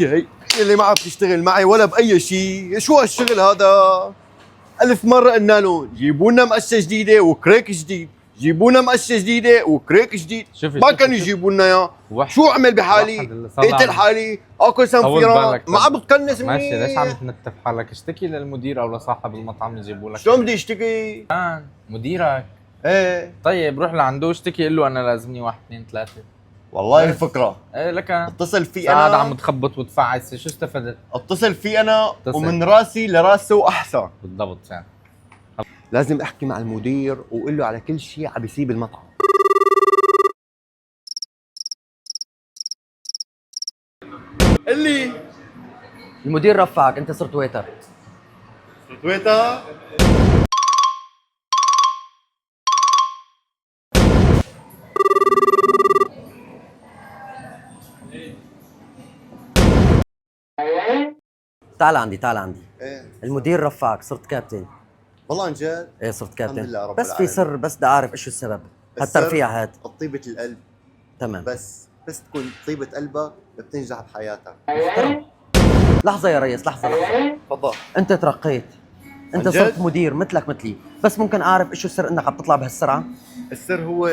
هي اللي ما عم تشتغل معي ولا باي شيء، شو هالشغل هذا؟ ألف مرة قلنا له جيبوا لنا مقشة جديدة وكريك جديد، جيبوا لنا مقشة جديدة وكريك جديد، ما كانوا يجيبوا لنا اياه. شو اعمل بحالي؟ اقتل حالي، اكل سنفيران، ما عم بتقنص مني. ماشي، ليش عم تنتف حالك؟ اشتكي للمدير او لصاحب المطعم يجيبوا لك. شلون بدي اشتكي؟ مديرك. ايه طيب روح لعنده اشتكي، قل له انا لازمني 1 2 3. والله فكرة. ايه لك اتصل فيه قاعد انا، عم تخبط وتفعس، شو استفدت؟ اتصل فيه انا اتصل. ومن راسي لراسه احسن. بالضبط يعني. لازم احكي مع المدير واقول له على كل شيء عم بيصيب المطعم. اللي المدير رفعك، انت صرت ويتر. ويتا تعال عندي تعال عندي. ايه المدير رفعك، صرت كابتن. والله عن جد. ايه صرت كابتن. الحمد لله رب بس في العالمين. سر، بس بدي اعرف ايش السبب هالترفيع هاد. طيبة القلب. تمام. بس تكون طيبة قلبك بتنجح بحياتك. محترم. لحظة يا ريس، لحظة. تفضل. انت ترقيت، انت عن جد؟ صرت مدير مثلك مثلي، بس ممكن اعرف ايش السر انك عم تطلع بهالسرعة؟ السر هو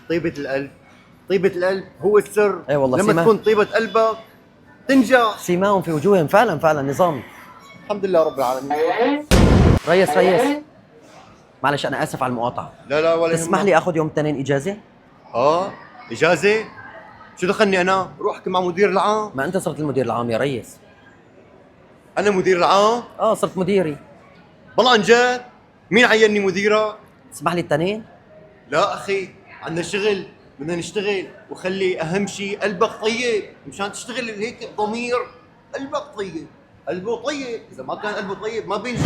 طيبة القلب. طيبة القلب هو السر. ايه والله لما تكون طيبة قلبك تنجح. سيماهم في وجوههم فعلا فعلا نظام. الحمد لله رب العالمين. ريس معلش انا اسف على المقاطعة. لا ولا تسمح يهمك. لي اخذ يوم الاثنين اجازة؟ اجازة؟ شو دخلني انا؟ روح احكي مع مدير العام. ما انت صرت المدير العام يا ريس. انا مدير العام؟ صرت مديري. والله عن جد؟ مين عيني مديرك؟ تسمح لي التنين؟ لا اخي، عندنا شغل، بدنا نشتغل، وخلي اهم شيء قلبك طيب، مشان تشتغل هيك بضمير. قلبك طيب، قلبه طيب، اذا ما كان قلبه طيب ما بينجح.